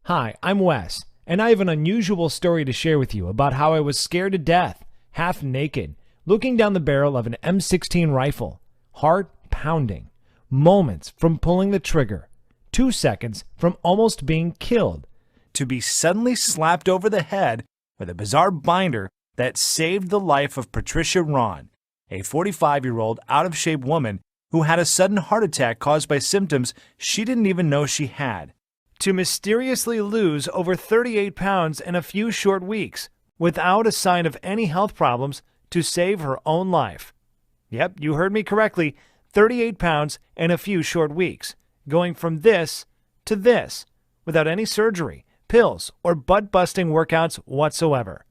Hi, I'm Wes, and I have an unusual story to share with you about how I was scared to death, half naked, looking down the barrel of an M16 rifle, heart pounding, moments from pulling the trigger, 2 seconds from almost being killed, to be suddenly slapped over the head with a bizarre binder that saved the life of Patricia Ron, a 45-year-old out-of-shape woman who had a sudden heart attack caused by symptoms she didn't even know she had, to mysteriously lose over 38 pounds in a few short weeks without a sign of any health problems to save her own life. Yep, you heard me correctly, 38 pounds in a few short weeks, going from this to this, without any surgery, pills, or butt-busting workouts whatsoever.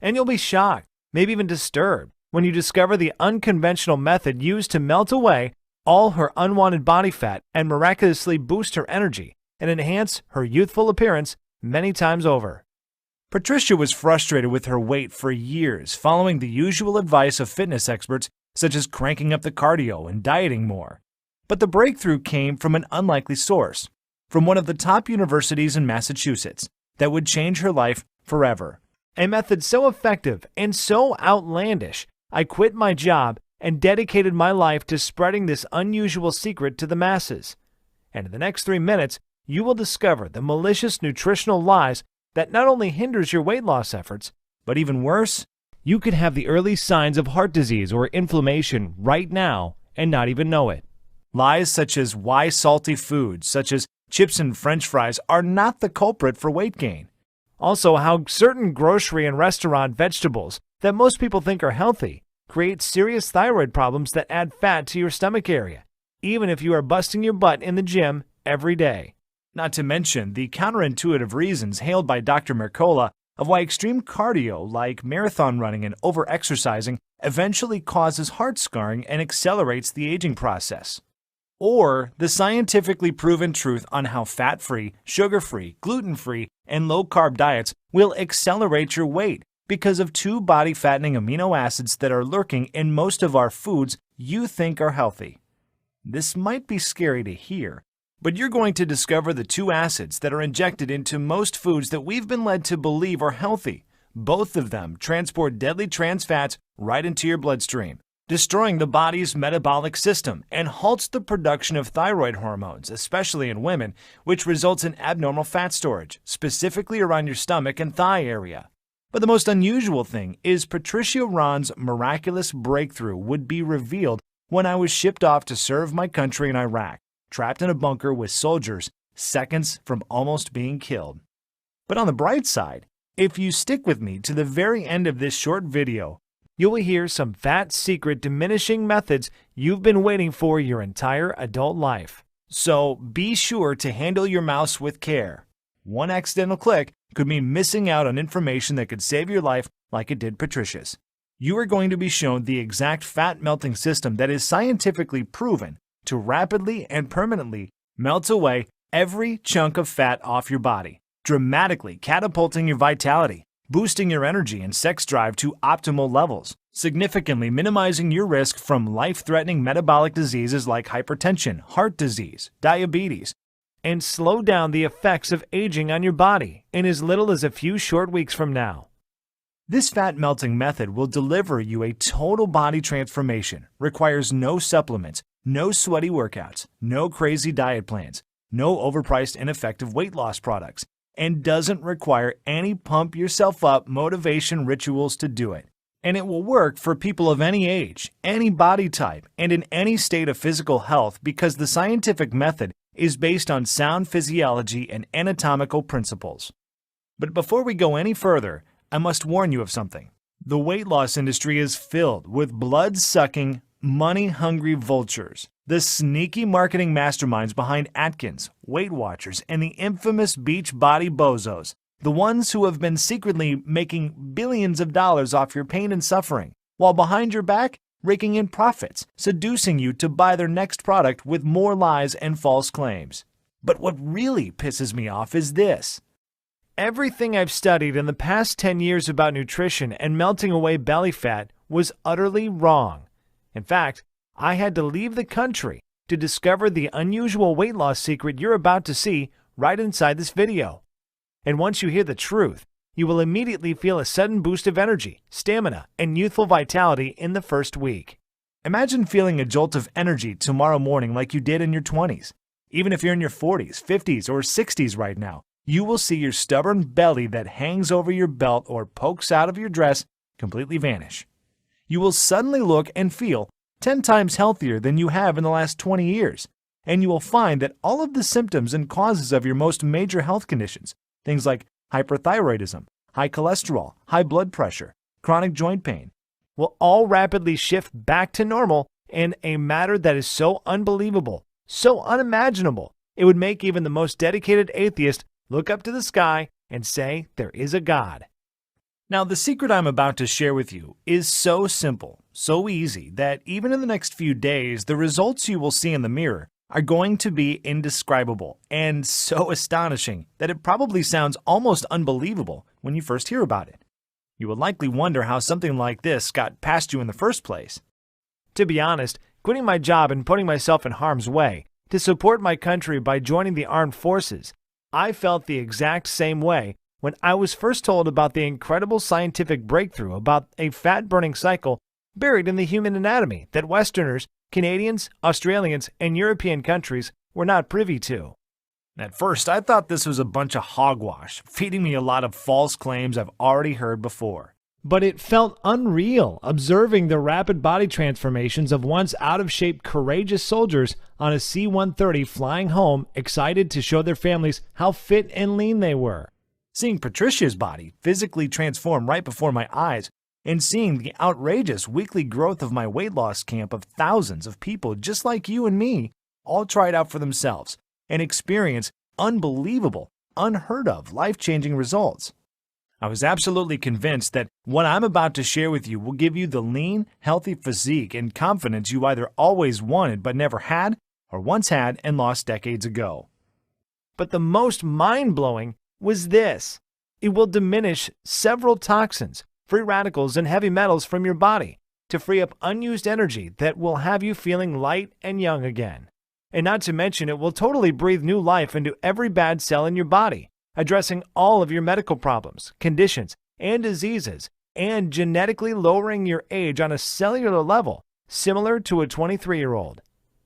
And you'll be shocked, maybe even disturbed, when you discover the unconventional method used to melt away all her unwanted body fat and miraculously boost her energy and enhance her youthful appearance many times over. Patricia was frustrated with her weight for years, following the usual advice of fitness experts such as cranking up the cardio and dieting more. But the breakthrough came from an unlikely source, from one of the top universities in Massachusetts, that would change her life forever. A method so effective and so outlandish, I quit my job and dedicated my life to spreading this unusual secret to the masses. And in the next 3 minutes, you will discover the malicious nutritional lies that not only hinders your weight loss efforts, but even worse, you could have the early signs of heart disease or inflammation right now and not even know it. Lies such as why salty foods, such as chips and French fries, are not the culprit for weight gain. Also, how certain grocery and restaurant vegetables that most people think are healthy create serious thyroid problems that add fat to your stomach area, even if you are busting your butt in the gym every day. Not to mention the counterintuitive reasons hailed by Dr. Mercola of why extreme cardio like marathon running and overexercising eventually causes heart scarring and accelerates the aging process. Or the scientifically proven truth on how fat-free, sugar-free, gluten-free, and low-carb diets will accelerate your weight because of 2 body-fattening amino acids that are lurking in most of our foods you think are healthy. This might be scary to hear, but you're going to discover the 2 acids that are injected into most foods that we've been led to believe are healthy. Both of them transport deadly trans fats right into your bloodstream, destroying the body's metabolic system and halts the production of thyroid hormones, especially in women, which results in abnormal fat storage, specifically around your stomach and thigh area. But the most unusual thing is Patricia Ron's miraculous breakthrough would be revealed when I was shipped off to serve my country in Iraq, trapped in a bunker with soldiers, seconds from almost being killed. But on the bright side, if you stick with me to the very end of this short video, you will hear some fat secret diminishing methods you've been waiting for your entire adult life. So be sure to handle your mouse with care. One accidental click could mean missing out on information that could save your life like it did Patricia's. You are going to be shown the exact fat melting system that is scientifically proven to rapidly and permanently melt away every chunk of fat off your body, dramatically catapulting your vitality, boosting your energy and sex drive to optimal levels, significantly minimizing your risk from life-threatening metabolic diseases like hypertension, heart disease, diabetes, and slow down the effects of aging on your body in as little as a few short weeks from now. This fat melting method will deliver you a total body transformation, requires no supplements, no sweaty workouts, no crazy diet plans, no overpriced ineffective weight loss products, and doesn't require any pump yourself up motivation rituals to do it. And it will work for people of any age, any body type, and in any state of physical health because the scientific method is based on sound physiology and anatomical principles. But before we go any further, I must warn you of something. The weight loss industry is filled with blood-sucking, money-hungry vultures, the sneaky marketing masterminds behind Atkins, Weight Watchers, and the infamous beach body bozos, the ones who have been secretly making billions of dollars off your pain and suffering, while behind your back, raking in profits, seducing you to buy their next product with more lies and false claims. But what really pisses me off is this. Everything I've studied in the past 10 years about nutrition and melting away belly fat was utterly wrong. In fact, I had to leave the country to discover the unusual weight loss secret you're about to see right inside this video. And once you hear the truth, you will immediately feel a sudden boost of energy, stamina, and youthful vitality in the first week. Imagine feeling a jolt of energy tomorrow morning like you did in your 20s. Even if you're in your 40s, 50s, or 60s right now, you will see your stubborn belly that hangs over your belt or pokes out of your dress completely vanish. You will suddenly look and feel 10 times healthier than you have in the last 20 years. And you will find that all of the symptoms and causes of your most major health conditions, things like hyperthyroidism, high cholesterol, high blood pressure, chronic joint pain, will all rapidly shift back to normal in a matter that is so unbelievable, so unimaginable, it would make even the most dedicated atheist look up to the sky and say there is a God. Now, the secret I'm about to share with you is so simple, so easy, that even in the next few days, the results you will see in the mirror are going to be indescribable and so astonishing that it probably sounds almost unbelievable when you first hear about it. You will likely wonder how something like this got past you in the first place. To be honest, quitting my job and putting myself in harm's way to support my country by joining the armed forces, I felt the exact same way when I was first told about the incredible scientific breakthrough about a fat-burning cycle buried in the human anatomy that Westerners, Canadians, Australians, and European countries were not privy to. At first, I thought this was a bunch of hogwash, feeding me a lot of false claims I've already heard before. But it felt unreal observing the rapid body transformations of once out-of-shape, courageous soldiers on a C-130 flying home, excited to show their families how fit and lean they were. Seeing Patricia's body physically transform right before my eyes, and seeing the outrageous weekly growth of my weight loss camp of thousands of people just like you and me, all try it out for themselves and experience unbelievable, unheard of, life-changing results. I was absolutely convinced that what I'm about to share with you will give you the lean, healthy physique and confidence you either always wanted but never had, or once had and lost decades ago. But the most mind-blowing was this. It will diminish several toxins, free radicals, and heavy metals from your body to free up unused energy that will have you feeling light and young again. And not to mention, it will totally breathe new life into every bad cell in your body, addressing all of your medical problems, conditions, and diseases, and genetically lowering your age on a cellular level, similar to a 23-year-old.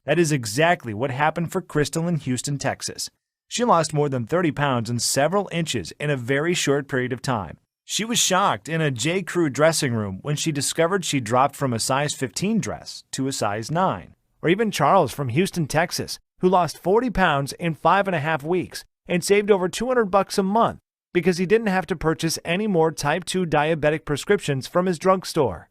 That is exactly what happened for Crystal in Houston, Texas. She lost more than 30 pounds and several inches in a very short period of time. She was shocked in a J. Crew dressing room when she discovered she dropped from a size 15 dress to a size 9. Or even Charles from Houston, Texas, who lost 40 pounds in 5.5 weeks and saved over $200 a month because he didn't have to purchase any more type 2 diabetic prescriptions from his drugstore.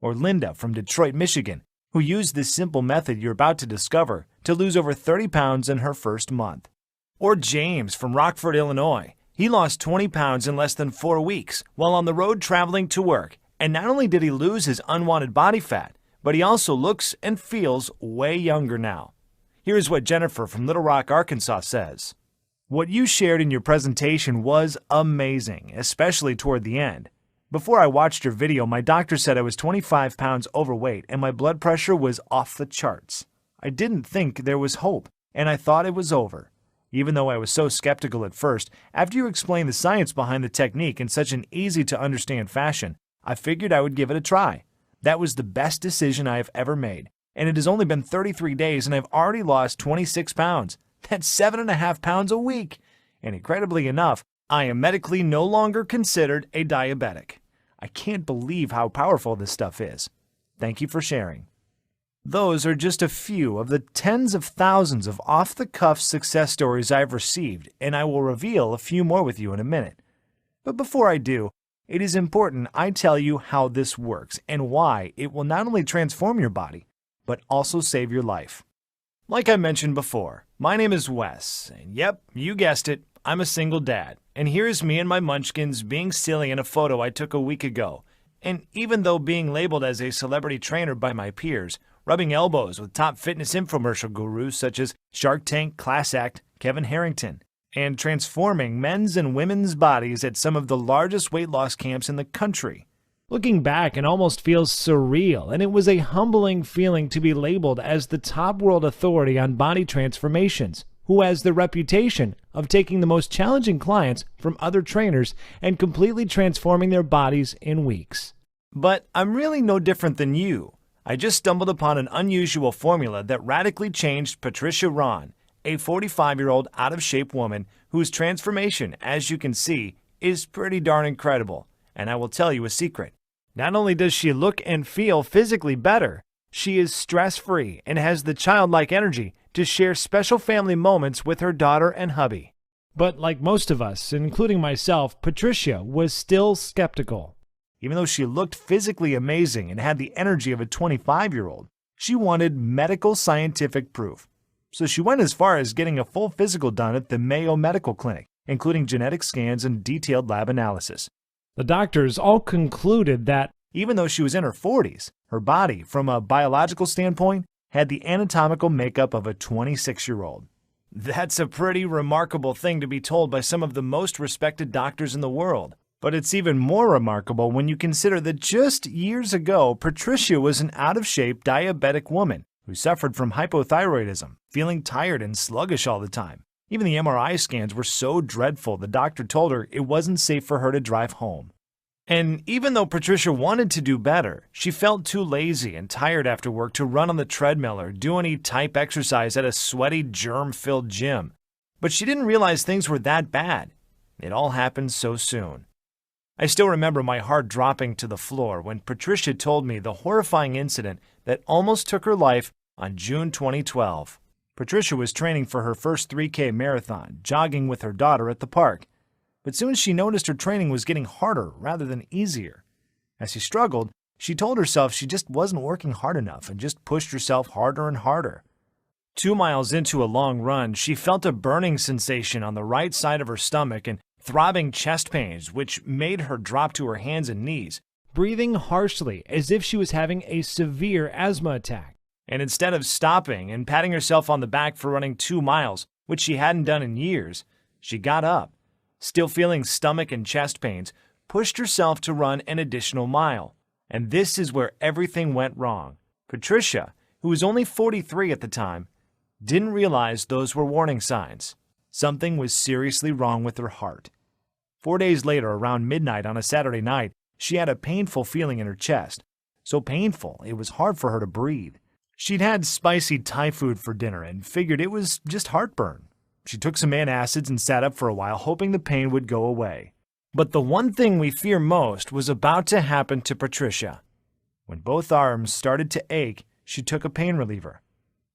Or Linda from Detroit, Michigan, who used this simple method you're about to discover to lose over 30 pounds in her first month. Or James from Rockford, Illinois. He lost 20 pounds in less than 4 weeks while on the road traveling to work, and not only did he lose his unwanted body fat, but he also looks and feels way younger now. Here's what Jennifer from Little Rock, Arkansas says. What you shared in your presentation was amazing, especially toward the end. Before I watched your video, my doctor said I was 25 pounds overweight and my blood pressure was off the charts. I didn't think there was hope, and I thought it was over. Even though I was so skeptical at first, after you explained the science behind the technique in such an easy-to-understand fashion, I figured I would give it a try. That was the best decision I have ever made, and it has only been 33 days and I've already lost 26 pounds. That's 7.5 pounds a week. And incredibly enough, I am medically no longer considered a diabetic. I can't believe how powerful this stuff is. Thank you for sharing. Those are just a few of the tens of thousands of off-the-cuff success stories I've received, and I will reveal a few more with you in a minute. But before I do, it is important I tell you how this works and why it will not only transform your body, but also save your life. Like I mentioned before, my name is Wes, and yep, you guessed it, I'm a single dad. And here's me and my munchkins being silly in a photo I took a week ago. And even though being labeled as a celebrity trainer by my peers, rubbing elbows with top fitness infomercial gurus such as Shark Tank, Class Act, Kevin Harrington, and transforming men's and women's bodies at some of the largest weight loss camps in the country. Looking back, it almost feels surreal, and it was a humbling feeling to be labeled as the top world authority on body transformations, who has the reputation of taking the most challenging clients from other trainers and completely transforming their bodies in weeks. But I'm really no different than you. I just stumbled upon an unusual formula that radically changed Patricia Ron, a 45-year-old out-of-shape woman whose transformation, as you can see, is pretty darn incredible. And I will tell you a secret. Not only does she look and feel physically better, she is stress-free and has the childlike energy to share special family moments with her daughter and hubby. But like most of us, including myself, Patricia was still skeptical. Even though she looked physically amazing and had the energy of a 25-year-old, she wanted medical scientific proof. So she went as far as getting a full physical done at the Mayo Medical Clinic, including genetic scans and detailed lab analysis. The doctors all concluded that even though she was in her 40s, her body, from a biological standpoint, had the anatomical makeup of a 26-year-old. That's a pretty remarkable thing to be told by some of the most respected doctors in the world. But it's even more remarkable when you consider that just years ago, Patricia was an out-of-shape diabetic woman who suffered from hypothyroidism, feeling tired and sluggish all the time. Even the MRI scans were so dreadful the doctor told her it wasn't safe for her to drive home. And even though Patricia wanted to do better, she felt too lazy and tired after work to run on the treadmill or do any type exercise at a sweaty, germ-filled gym. But she didn't realize things were that bad. It all happened so soon. I still remember my heart dropping to the floor when Patricia told me the horrifying incident that almost took her life on June 2012. Patricia was training for her first 3K marathon, jogging with her daughter at the park. But soon she noticed her training was getting harder rather than easier. As she struggled, she told herself she just wasn't working hard enough and just pushed herself harder and harder. 2 miles into a long run, she felt a burning sensation on the right side of her stomach and throbbing chest pains, which made her drop to her hands and knees, breathing harshly as if she was having a severe asthma attack. And instead of stopping and patting herself on the back for running 2 miles, which she hadn't done in years, she got up, still feeling stomach and chest pains, pushed herself to run an additional mile. And this is where everything went wrong. Patricia, who was only 43 at the time, didn't realize those were warning signs. Something was seriously wrong with her heart. 4 days later, around midnight on a Saturday night, she had a painful feeling in her chest. So painful, it was hard for her to breathe. She'd had spicy Thai food for dinner and figured it was just heartburn. She took some antacids and sat up for a while, hoping the pain would go away. But the one thing we fear most was about to happen to Patricia. When both arms started to ache, she took a pain reliever.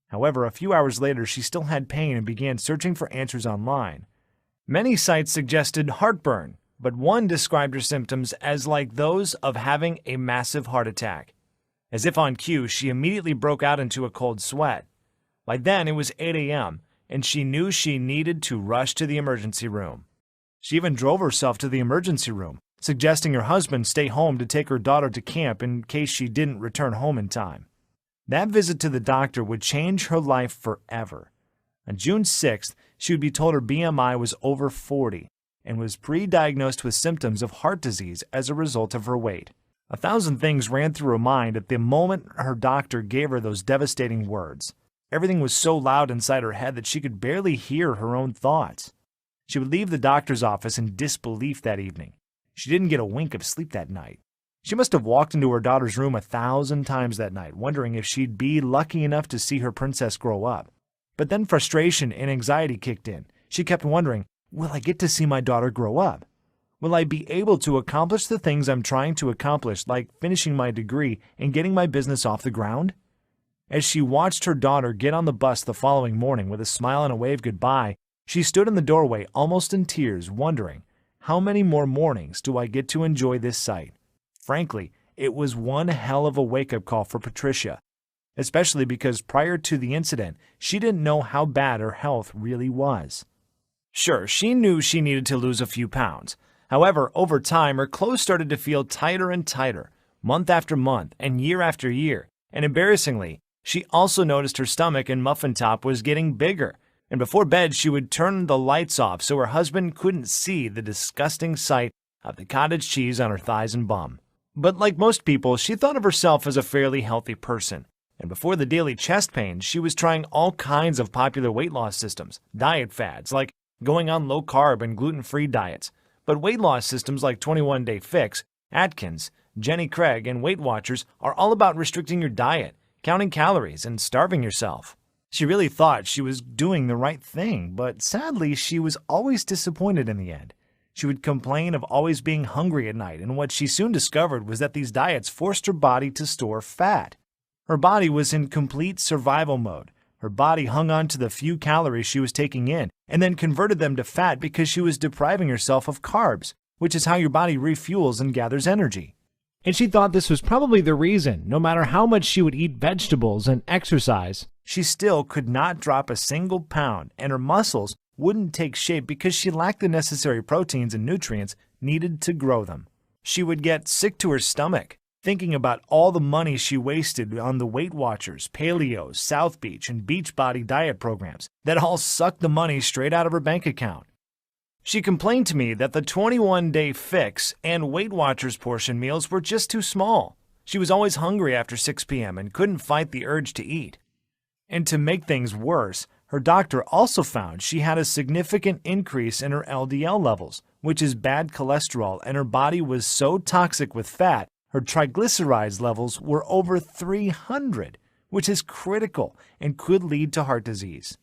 However, a few hours later, she still had pain and began searching for answers online. Many sites suggested heartburn, but one described her symptoms as like those of having a massive heart attack. As if on cue, she immediately broke out into a cold sweat. By then, it was 8 a.m., and she knew she needed to rush to the emergency room. She even drove herself to the emergency room, suggesting her husband stay home to take her daughter to camp in case she didn't return home in time. That visit to the doctor would change her life forever. On June 6th, she would be told her BMI was over 40 and was pre-diagnosed with symptoms of heart disease as a result of her weight. 1,000 things ran through her mind at the moment her doctor gave her those devastating words. Everything was so loud inside her head that she could barely hear her own thoughts. She would leave the doctor's office in disbelief that evening. She didn't get a wink of sleep that night. She must have walked into her daughter's room 1,000 times that night, wondering if she'd be lucky enough to see her princess grow up. But then frustration and anxiety kicked in. She kept wondering, will I get to see my daughter grow up? Will I be able to accomplish the things I'm trying to accomplish, like finishing my degree and getting my business off the ground? As she watched her daughter get on the bus the following morning with a smile and a wave goodbye, she stood in the doorway almost in tears, wondering, how many more mornings do I get to enjoy this sight? Frankly, it was one hell of a wake-up call for Patricia, especially because prior to the incident, she didn't know how bad her health really was. Sure, she knew she needed to lose a few pounds. However, over time, her clothes started to feel tighter and tighter, month after month and year after year, and embarrassingly, she also noticed her stomach and muffin top was getting bigger, and before bed she would turn the lights off so her husband couldn't see the disgusting sight of the cottage cheese on her thighs and bum. But like most people, she thought of herself as a fairly healthy person, And before the daily chest pain, she was trying all kinds of popular weight loss systems, diet fads like going on low-carb and gluten-free diets. But weight loss systems like 21 Day Fix, Atkins, Jenny Craig, and Weight Watchers are all about restricting your diet, counting calories, and starving yourself. She really thought she was doing the right thing, but sadly, she was always disappointed in the end. She would complain of always being hungry at night, and what she soon discovered was that these diets forced her body to store fat. Her body was in complete survival mode. Her body hung on to the few calories she was taking in and then converted them to fat because she was depriving herself of carbs, which is how your body refuels and gathers energy. And she thought this was probably the reason, no matter how much she would eat vegetables and exercise, she still could not drop a single pound, and her muscles wouldn't take shape because she lacked the necessary proteins and nutrients needed to grow them. She would get sick to her stomach, thinking about all the money she wasted on the Weight Watchers, Paleos, South Beach, and Beachbody diet programs that all sucked the money straight out of her bank account. She complained to me that the 21 Day Fix and Weight Watchers portion meals were just too small. She was always hungry after 6 p.m. and couldn't fight the urge to eat. And to make things worse, her doctor also found she had a significant increase in her LDL levels, which is bad cholesterol, and her body was so toxic with fat, her triglycerides levels were over 300, which is critical and could lead to heart disease.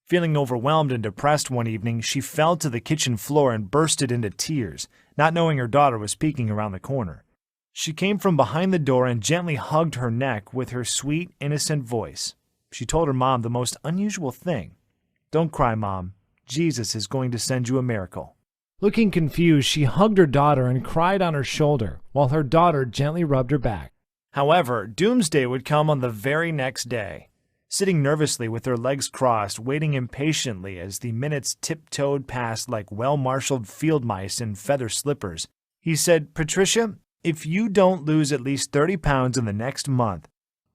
Feeling overwhelmed and depressed one evening, she fell to the kitchen floor and bursted into tears, not knowing her daughter was peeking around the corner. She came from behind the door and gently hugged her neck with her sweet, innocent voice. She told her mom the most unusual thing. "Don't cry, Mom. Jesus is going to send you a miracle." Looking confused, she hugged her daughter and cried on her shoulder, while her daughter gently rubbed her back. However, doomsday would come on the very next day. Sitting nervously with her legs crossed, waiting impatiently as the minutes tiptoed past like well-marshaled field mice in feather slippers, he said, "Patricia, if you don't lose at least 30 pounds in the next month,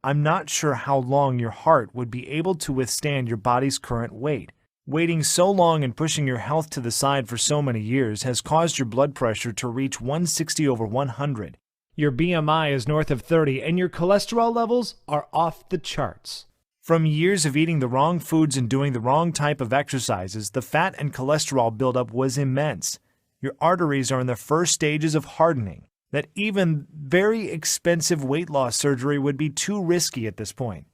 I'm not sure how long your heart would be able to withstand your body's current weight. Waiting so long and pushing your health to the side for so many years has caused your blood pressure to reach 160/100. Your BMI is north of 30 and your cholesterol levels are off the charts." From years of eating the wrong foods and doing the wrong type of exercises, the fat and cholesterol buildup was immense. Your arteries are in the first stages of hardening, that even very expensive weight loss surgery would be too risky at this point.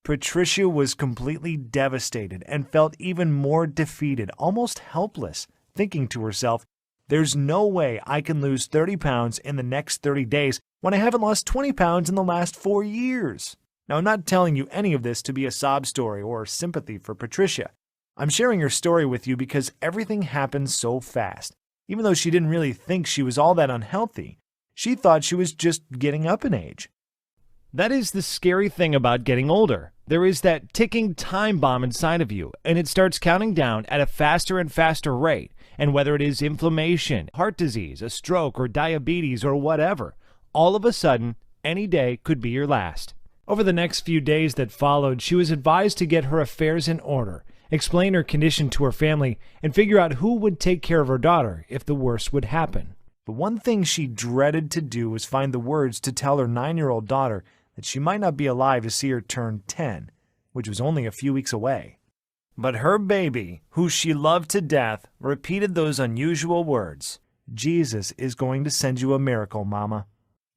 Patricia was completely devastated and felt even more defeated, almost helpless, thinking to herself, "There's no way I can lose 30 pounds in the next 30 days when I haven't lost 20 pounds in the last 4 years." Now, I'm not telling you any of this to be a sob story or sympathy for Patricia. I'm sharing her story with you because everything happened so fast. Even though she didn't really think she was all that unhealthy, she thought she was just getting up in age. That is the scary thing about getting older. There is that ticking time bomb inside of you, and it starts counting down at a faster and faster rate. And whether it is inflammation, heart disease, a stroke, or diabetes, or whatever, all of a sudden, any day could be your last. Over the next few days that followed, she was advised to get her affairs in order, explain her condition to her family, and figure out who would take care of her daughter if the worst would happen. But one thing she dreaded to do was find the words to tell her 9-year-old daughter that she might not be alive to see her turn 10, which was only a few weeks away. But her baby, who she loved to death, repeated those unusual words, "Jesus is going to send you a miracle, Mama."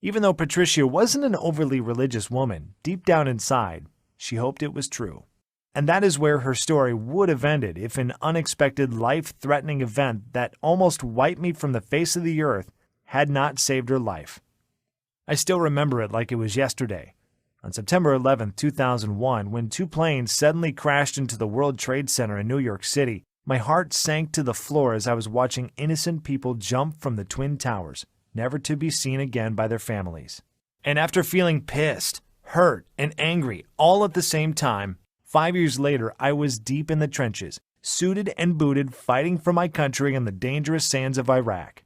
Even though Patricia wasn't an overly religious woman, deep down inside, she hoped it was true. And that is where her story would have ended if an unexpected, life-threatening event that almost wiped me from the face of the earth had not saved her life. I still remember it like it was yesterday. On September 11, 2001, when 2 planes suddenly crashed into the World Trade Center in New York City, my heart sank to the floor as I was watching innocent people jump from the Twin Towers, never to be seen again by their families. And after feeling pissed, hurt, and angry all at the same time, 5 years later, I was deep in the trenches, suited and booted, fighting for my country in the dangerous sands of Iraq.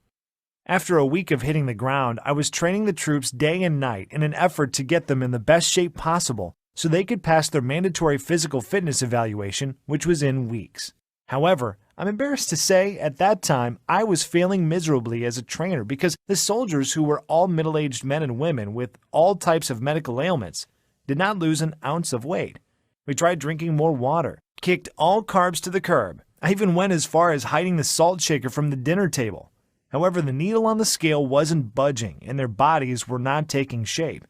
After a week of hitting the ground, I was training the troops day and night in an effort to get them in the best shape possible so they could pass their mandatory physical fitness evaluation, which was in weeks. However, I'm embarrassed to say, at that time, I was failing miserably as a trainer because the soldiers, who were all middle-aged men and women with all types of medical ailments, did not lose an ounce of weight. We tried drinking more water, kicked all carbs to the curb. I even went as far as hiding the salt shaker from the dinner table. However, the needle on the scale wasn't budging and their bodies were not taking shape.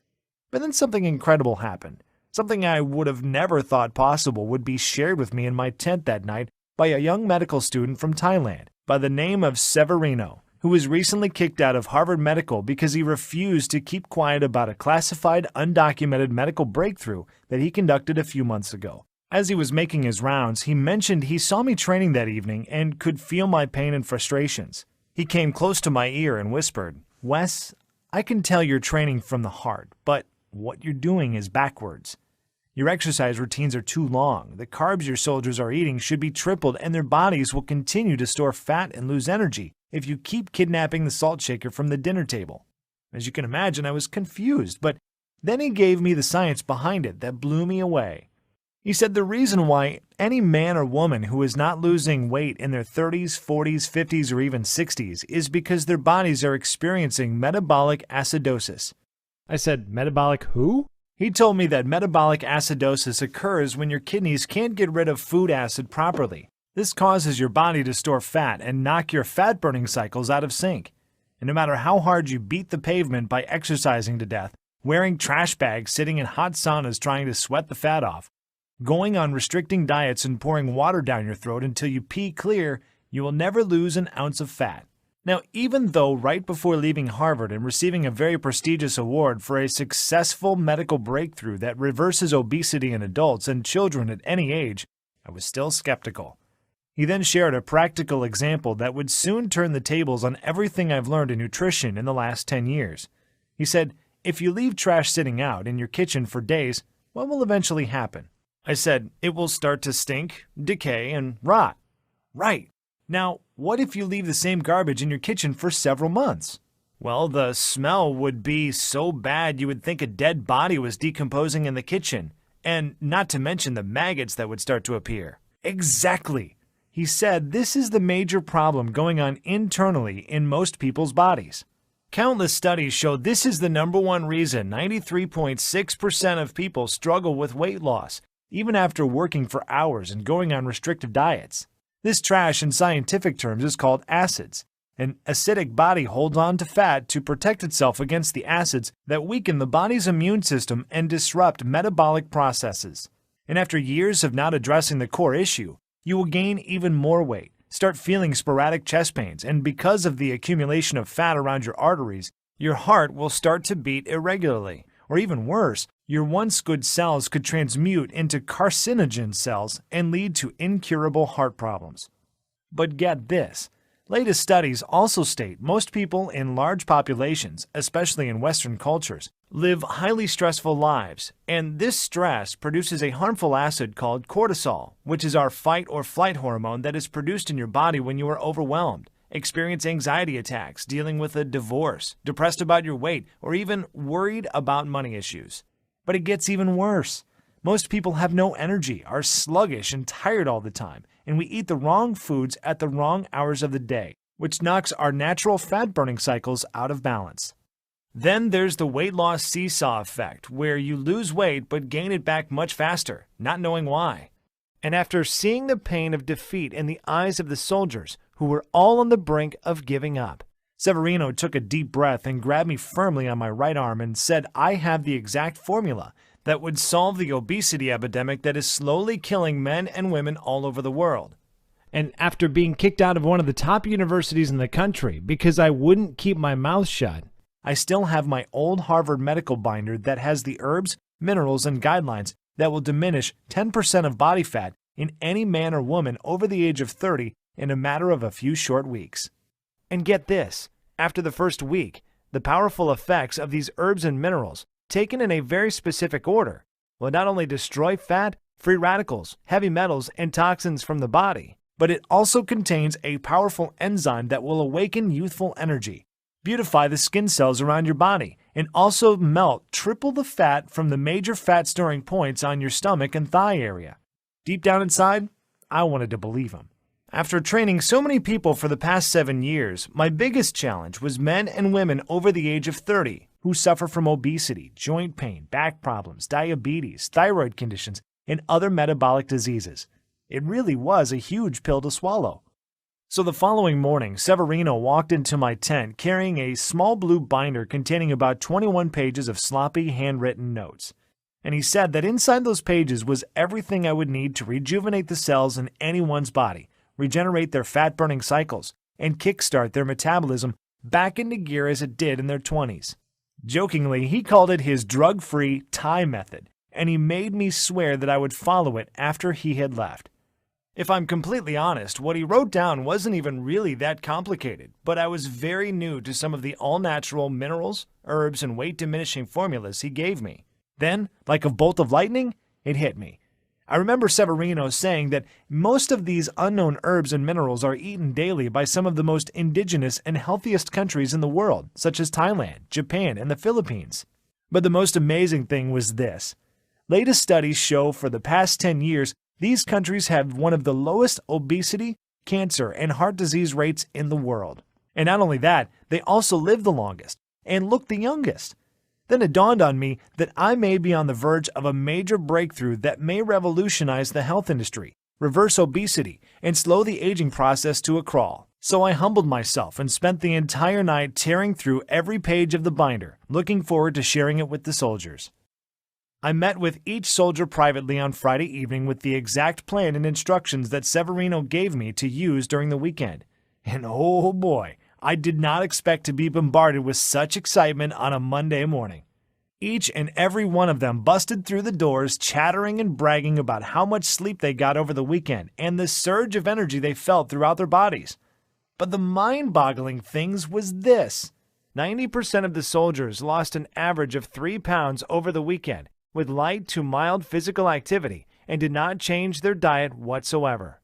But then something incredible happened. Something I would have never thought possible would be shared with me in my tent that night by a young medical student from Thailand by the name of Severino, who was recently kicked out of Harvard Medical because he refused to keep quiet about a classified, undocumented medical breakthrough that he conducted a few months ago. As he was making his rounds, he mentioned he saw me training that evening and could feel my pain and frustrations. He came close to my ear and whispered, "Wes, I can tell you're training from the heart, but what you're doing is backwards. Your exercise routines are too long. The carbs your soldiers are eating should be tripled, and their bodies will continue to store fat and lose energy if you keep kidnapping the salt shaker from the dinner table." As you can imagine, I was confused, but then he gave me the science behind it that blew me away. He said the reason why any man or woman who is not losing weight in their 30s, 40s, 50s, or even 60s is because their bodies are experiencing metabolic acidosis. I said, metabolic who? He told me that metabolic acidosis occurs when your kidneys can't get rid of food acid properly. This causes your body to store fat and knock your fat-burning cycles out of sync. And no matter how hard you beat the pavement by exercising to death, wearing trash bags, sitting in hot saunas trying to sweat the fat off, going on restricting diets and pouring water down your throat until you pee clear, you will never lose an ounce of fat. Now, even though right before leaving Harvard and receiving a very prestigious award for a successful medical breakthrough that reverses obesity in adults and children at any age, I was still skeptical. He then shared a practical example that would soon turn the tables on everything I've learned in nutrition in the last 10 years. He said, if you leave trash sitting out in your kitchen for days, what will eventually happen? I said, it will start to stink, decay, and rot. Right. Now, what if you leave the same garbage in your kitchen for several months? Well, the smell would be so bad you would think a dead body was decomposing in the kitchen, and not to mention the maggots that would start to appear. Exactly. He said this is the major problem going on internally in most people's bodies. Countless studies show this is the number one reason 93.6% of people struggle with weight loss, even after working for hours and going on restrictive diets. This trash in scientific terms is called acids. An acidic body holds on to fat to protect itself against the acids that weaken the body's immune system and disrupt metabolic processes. And after years of not addressing the core issue, you will gain even more weight, start feeling sporadic chest pains, and because of the accumulation of fat around your arteries, your heart will start to beat irregularly. Or even worse, your once good cells could transmute into carcinogen cells and lead to incurable heart problems. But get this. Latest studies also state most people in large populations, especially in Western cultures, live highly stressful lives, and this stress produces a harmful acid called cortisol, which is our fight or flight hormone that is produced in your body when you are overwhelmed, experience anxiety attacks, dealing with a divorce, depressed about your weight, or even worried about money issues. But it gets even worse. Most people have no energy, are sluggish and tired all the time, and we eat the wrong foods at the wrong hours of the day, which knocks our natural fat-burning cycles out of balance. Then there's the weight loss seesaw effect, where you lose weight but gain it back much faster, not knowing why. And after seeing the pain of defeat in the eyes of the soldiers, who were all on the brink of giving up, Severino took a deep breath and grabbed me firmly on my right arm and said I have the exact formula that would solve the obesity epidemic that is slowly killing men and women all over the world. And after being kicked out of one of the top universities in the country because I wouldn't keep my mouth shut, I still have my old Harvard medical binder that has the herbs, minerals, and guidelines that will diminish 10% of body fat in any man or woman over the age of 30 in a matter of a few short weeks. And get this, after the first week, the powerful effects of these herbs and minerals, taken in a very specific order, will not only destroy fat, free radicals, heavy metals, and toxins from the body, but it also contains a powerful enzyme that will awaken youthful energy, beautify the skin cells around your body, and also melt triple the fat from the major fat-storing points on your stomach and thigh area. Deep down inside, I wanted to believe him. After training so many people for the past 7 years, my biggest challenge was men and women over the age of 30 who who suffer from obesity, joint pain, back problems, diabetes, thyroid conditions, and other metabolic diseases. It really was a huge pill to swallow. So the following morning, Severino walked into my tent carrying a small blue binder containing about 21 pages of sloppy handwritten notes. And he said that inside those pages was everything I would need to rejuvenate the cells in anyone's body, regenerate their fat-burning cycles, and kickstart their metabolism back into gear as it did in their 20s. Jokingly, he called it his drug-free Thai method, and he made me swear that I would follow it after he had left. If I'm completely honest, what he wrote down wasn't even really that complicated, but I was very new to some of the all-natural minerals, herbs, and weight-diminishing formulas he gave me. Then, like a bolt of lightning, it hit me. I remember Severino saying that most of these unknown herbs and minerals are eaten daily by some of the most indigenous and healthiest countries in the world, such as Thailand, Japan, and the Philippines. But the most amazing thing was this. Latest studies show for the past 10 years, these countries have one of the lowest obesity, cancer, and heart disease rates in the world. And not only that, they also live the longest and look the youngest. Then it dawned on me that I may be on the verge of a major breakthrough that may revolutionize the health industry, reverse obesity, and slow the aging process to a crawl. So I humbled myself and spent the entire night tearing through every page of the binder, looking forward to sharing it with the soldiers. I met with each soldier privately on Friday evening with the exact plan and instructions that Severino gave me to use during the weekend. And oh boy, I did not expect to be bombarded with such excitement on a Monday morning. Each and every one of them busted through the doors chattering and bragging about how much sleep they got over the weekend and the surge of energy they felt throughout their bodies. But the mind-boggling things was this. 90% of the soldiers lost an average of 3 pounds over the weekend with light to mild physical activity and did not change their diet whatsoever.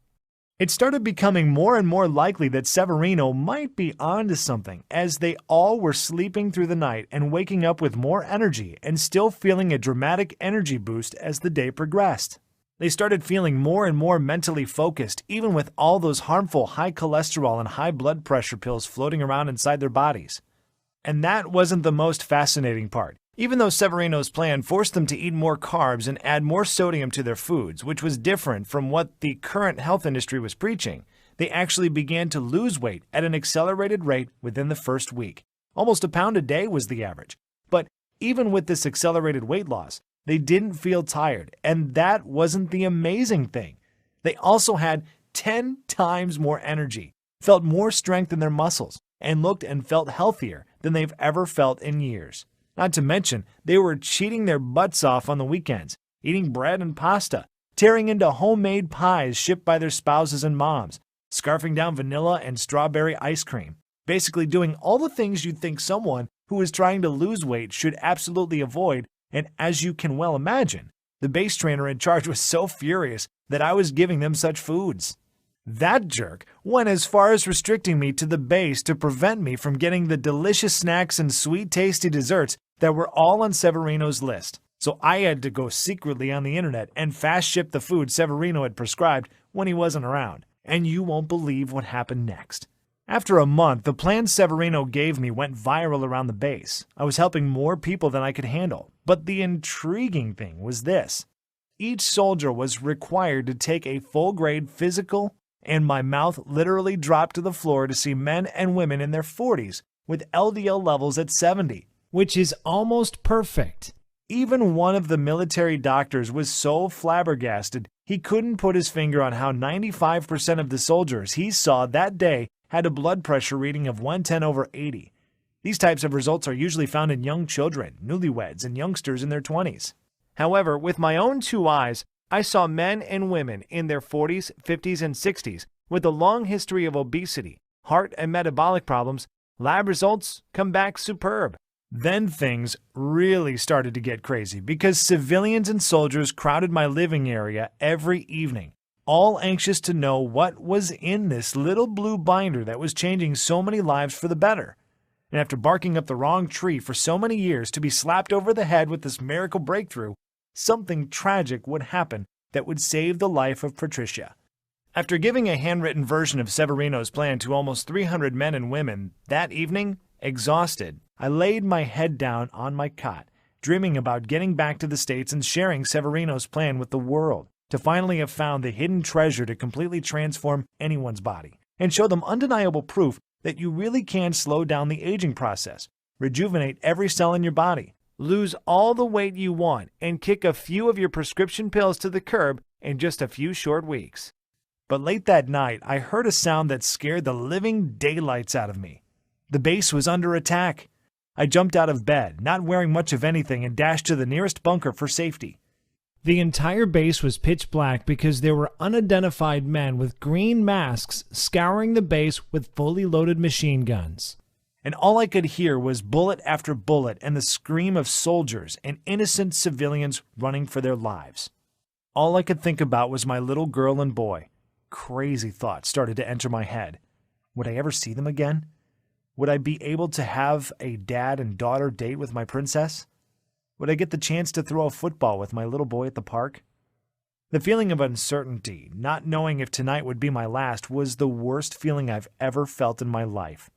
It started becoming more and more likely that Severino might be onto something, as they all were sleeping through the night and waking up with more energy and still feeling a dramatic energy boost as the day progressed. They started feeling more and more mentally focused, even with all those harmful high cholesterol and high blood pressure pills floating around inside their bodies. And that wasn't the most fascinating part. Even though Severino's plan forced them to eat more carbs and add more sodium to their foods, which was different from what the current health industry was preaching, they actually began to lose weight at an accelerated rate within the first week. Almost a pound a day was the average. But even with this accelerated weight loss, they didn't feel tired, and that wasn't the amazing thing. They also had 10 times more energy, felt more strength in their muscles, and looked and felt healthier than they've ever felt in years. Not to mention, they were cheating their butts off on the weekends, eating bread and pasta, tearing into homemade pies shipped by their spouses and moms, scarfing down vanilla and strawberry ice cream, basically doing all the things you'd think someone who is trying to lose weight should absolutely avoid, and as you can well imagine, the base trainer in charge was so furious that I was giving them such foods. That jerk went as far as restricting me to the base to prevent me from getting the delicious snacks and sweet tasty desserts that were all on Severino's list. So I had to go secretly on the internet and fast ship the food Severino had prescribed when he wasn't around. And you won't believe what happened next. After a month, the plan Severino gave me went viral around the base. I was helping more people than I could handle. But the intriguing thing was this. Each soldier was required to take a full-grade physical, and my mouth literally dropped to the floor to see men and women in their 40s with LDL levels at 70, which is almost perfect. Even one of the military doctors was so flabbergasted he couldn't put his finger on how 95% of the soldiers he saw that day had a blood pressure reading of 110/80. These types of results are usually found in young children, newlyweds, and youngsters in their 20s. However, with my own 2 eyes, I saw men and women in their 40s, 50s, and 60s with a long history of obesity, heart and metabolic problems. Lab results come back superb. Then things really started to get crazy because civilians and soldiers crowded my living area every evening, all anxious to know what was in this little blue binder that was changing so many lives for the better. And after barking up the wrong tree for so many years to be slapped over the head with this miracle breakthrough, something tragic would happen that would save the life of Patricia. After giving a handwritten version of Severino's plan to almost 300 men and women, that evening, exhausted, I laid my head down on my cot, dreaming about getting back to the States and sharing Severino's plan with the world, to finally have found the hidden treasure to completely transform anyone's body and show them undeniable proof that you really can slow down the aging process, rejuvenate every cell in your body, lose all the weight you want, and kick a few of your prescription pills to the curb in just a few short weeks. But late that night, I heard a sound that scared the living daylights out of me. The base was under attack. I jumped out of bed, not wearing much of anything, and dashed to the nearest bunker for safety. The entire base was pitch black because there were unidentified men with green masks scouring the base with fully loaded machine guns. And all I could hear was bullet after bullet and the scream of soldiers and innocent civilians running for their lives. All I could think about was my little girl and boy. Crazy thoughts started to enter my head. Would I ever see them again? Would I be able to have a dad and daughter date with my princess? Would I get the chance to throw a football with my little boy at the park? The feeling of uncertainty, not knowing if tonight would be my last, was the worst feeling I've ever felt in my life.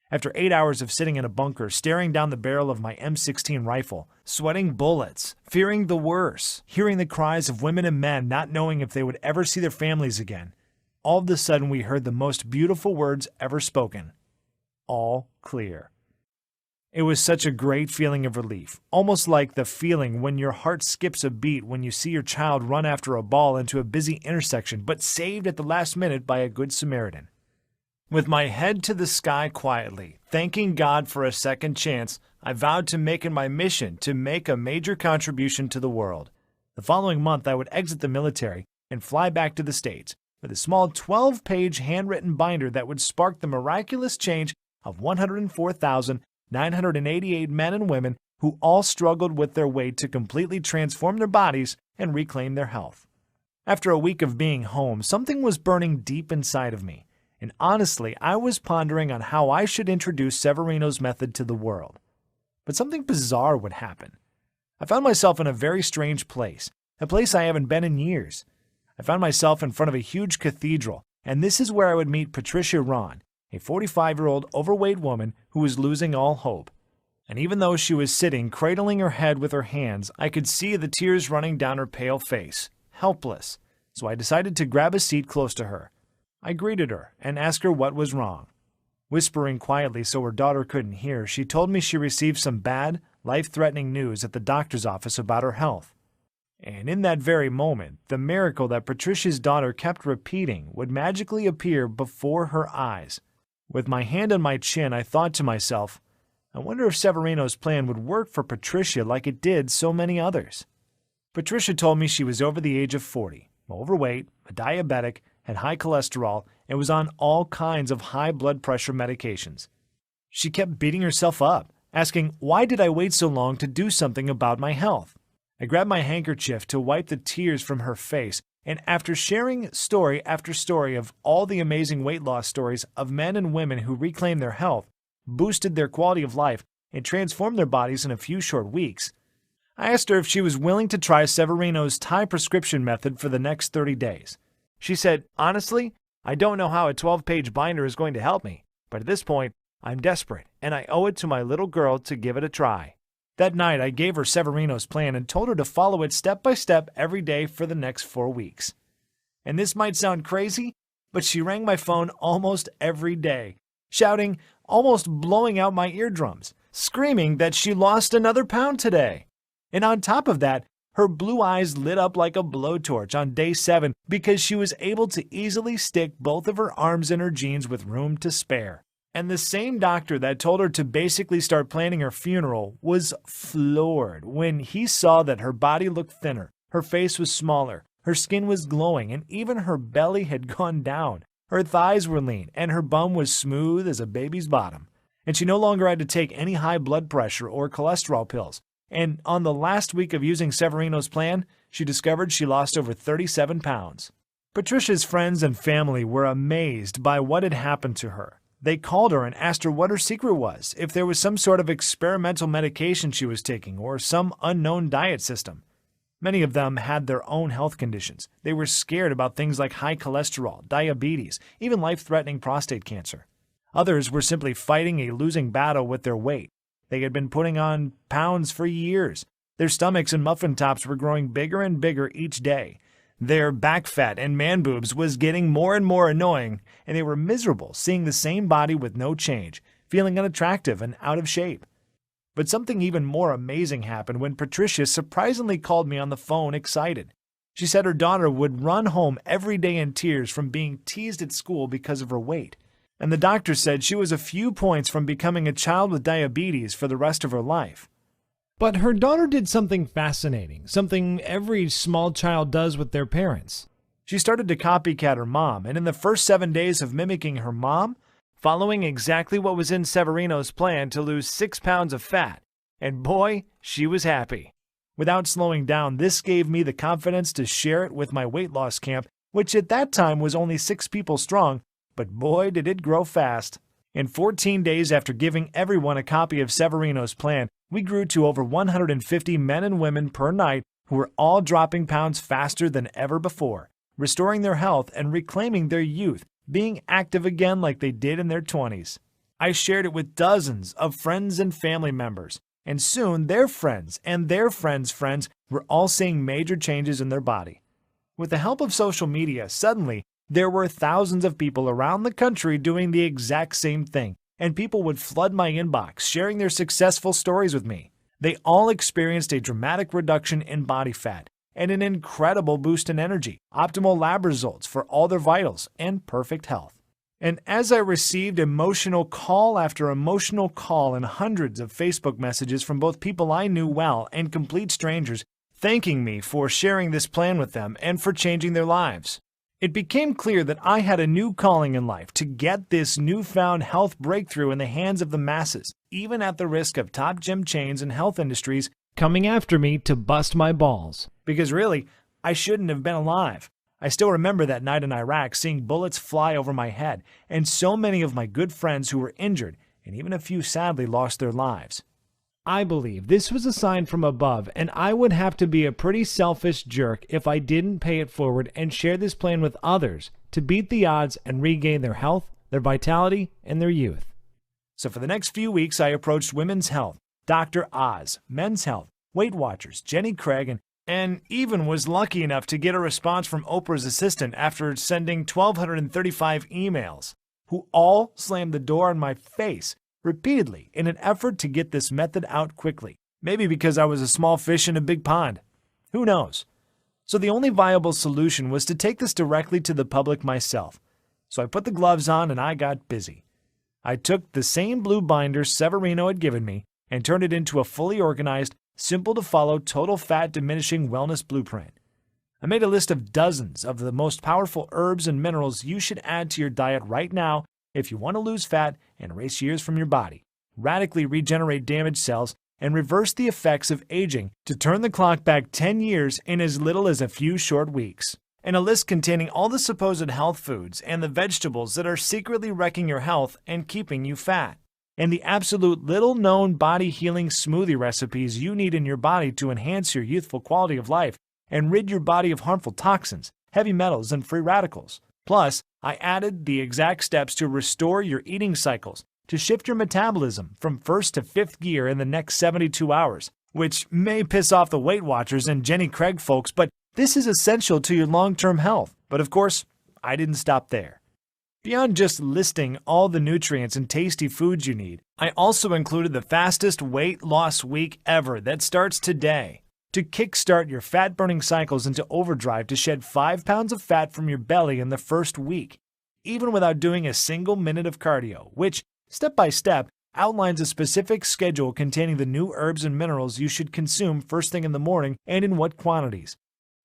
After 8 hours of sitting in a bunker, staring down the barrel of my M16 rifle, sweating bullets, fearing the worst, hearing the cries of women and men not knowing if they would ever see their families again, all of a sudden we heard the most beautiful words ever spoken. All clear. It was such a great feeling of relief, almost like the feeling when your heart skips a beat when you see your child run after a ball into a busy intersection, but saved at the last minute by a good Samaritan. With my head to the sky quietly, thanking God for a second chance, I vowed to make it my mission to make a major contribution to the world. The following month, I would exit the military and fly back to the States with a small 12-page handwritten binder that would spark the miraculous change of 104,988 men and women who all struggled with their weight to completely transform their bodies and reclaim their health. After a week of being home, something was burning deep inside of me. And honestly, I was pondering on how I should introduce Severino's method to the world. But something bizarre would happen. I found myself in a very strange place, a place I haven't been in years. I found myself in front of a huge cathedral, and this is where I would meet Patricia Ron, a 45-year-old overweight woman who was losing all hope. And even though she was sitting, cradling her head with her hands, I could see the tears running down her pale face, helpless. So I decided to grab a seat close to her. I greeted her and asked her what was wrong. Whispering quietly so her daughter couldn't hear, she told me she received some bad, life-threatening news at the doctor's office about her health. And in that very moment, the miracle that Patricia's daughter kept repeating would magically appear before her eyes. With my hand on my chin, I thought to myself, I wonder if Severino's plan would work for Patricia like it did so many others. Patricia told me she was over the age of 40, overweight, a diabetic, had high cholesterol, and was on all kinds of high blood pressure medications. She kept beating herself up, asking, why did I wait so long to do something about my health? I grabbed my handkerchief to wipe the tears from her face, and after sharing story after story of all the amazing weight loss stories of men and women who reclaimed their health, boosted their quality of life, and transformed their bodies in a few short weeks, I asked her if she was willing to try Severino's Thai prescription method for the next 30 days. She said, honestly, I don't know how a 12-page binder is going to help me, but at this point, I'm desperate, and I owe it to my little girl to give it a try. That night, I gave her Severino's plan and told her to follow it step by step every day for the next 4 weeks. And this might sound crazy, but she rang my phone almost every day, shouting, almost blowing out my eardrums, screaming that she lost another pound today. And on top of that, her blue eyes lit up like a blowtorch on day 7 because she was able to easily stick both of her arms in her jeans with room to spare. And the same doctor that told her to basically start planning her funeral was floored when he saw that her body looked thinner, her face was smaller, her skin was glowing, and even her belly had gone down. Her thighs were lean, and her bum was smooth as a baby's bottom. And she no longer had to take any high blood pressure or cholesterol pills. And on the last week of using Severino's plan, she discovered she lost over 37 pounds. Patricia's friends and family were amazed by what had happened to her. They called her and asked her what her secret was, if there was some sort of experimental medication she was taking or some unknown diet system. Many of them had their own health conditions. They were scared about things like high cholesterol, diabetes, even life-threatening prostate cancer. Others were simply fighting a losing battle with their weight, They had been putting on pounds for years. Their stomachs and muffin tops were growing bigger and bigger each day. Their back fat and man boobs was getting more and more annoying, and they were miserable seeing the same body with no change, feeling unattractive and out of shape. But something even more amazing happened when Patricia surprisingly called me on the phone excited. She said her daughter would run home every day in tears from being teased at school because of her weight. And the doctor said she was a few points from becoming a child with diabetes for the rest of her life. But her daughter did something fascinating, something every small child does with their parents. She started to copycat her mom, and in the first 7 days of mimicking her mom, following exactly what was in Severino's plan to lose 6 pounds of fat, and boy, she was happy. Without slowing down, this gave me the confidence to share it with my weight loss camp, which at that time was only 6 people strong, but boy did it grow fast. In 14 days after giving everyone a copy of Severino's plan, we grew to over 150 men and women per night who were all dropping pounds faster than ever before, restoring their health and reclaiming their youth, being active again like they did in their 20s. I shared it with dozens of friends and family members, and soon their friends and their friends' friends were all seeing major changes in their body. With the help of social media, suddenly there were thousands of people around the country doing the exact same thing, and people would flood my inbox, sharing their successful stories with me. They all experienced a dramatic reduction in body fat and an incredible boost in energy, optimal lab results for all their vitals, and perfect health. And as I received emotional call after emotional call and hundreds of Facebook messages from both people I knew well and complete strangers thanking me for sharing this plan with them and for changing their lives, it became clear that I had a new calling in life to get this newfound health breakthrough in the hands of the masses, even at the risk of top gym chains and health industries coming after me to bust my balls. Because really, I shouldn't have been alive. I still remember that night in Iraq seeing bullets fly over my head, and so many of my good friends who were injured, and even a few sadly lost their lives. I believe this was a sign from above, and I would have to be a pretty selfish jerk if I didn't pay it forward and share this plan with others to beat the odds and regain their health, their vitality, and their youth. So for the next few weeks, I approached Women's Health, Dr. Oz, Men's Health, Weight Watchers, Jenny Craig, and even was lucky enough to get a response from Oprah's assistant after sending 1,235 emails, who all slammed the door in my face repeatedly in an effort to get this method out quickly. Maybe because I was a small fish in a big pond. Who knows? So the only viable solution was to take this directly to the public myself. So I put the gloves on and I got busy. I took the same blue binder Severino had given me and turned it into a fully organized, simple-to-follow total fat diminishing wellness blueprint. I made a list of dozens of the most powerful herbs and minerals you should add to your diet right now if you want to lose fat and erase years from your body, radically regenerate damaged cells, and reverse the effects of aging to turn the clock back 10 years in as little as a few short weeks. And a list containing all the supposed health foods and the vegetables that are secretly wrecking your health and keeping you fat. And the absolute little-known body-healing smoothie recipes you need in your body to enhance your youthful quality of life and rid your body of harmful toxins, heavy metals, and free radicals. Plus, I added the exact steps to restore your eating cycles, to shift your metabolism from first to fifth gear in the next 72 hours, which may piss off the Weight Watchers and Jenny Craig folks, but this is essential to your long-term health. But of course, I didn't stop there. Beyond just listing all the nutrients and tasty foods you need, I also included the fastest weight loss week ever that starts today. To kickstart your fat-burning cycles into overdrive to shed 5 pounds of fat from your belly in the first week, even without doing a single minute of cardio, which, step by step, outlines a specific schedule containing the new herbs and minerals you should consume first thing in the morning and in what quantities.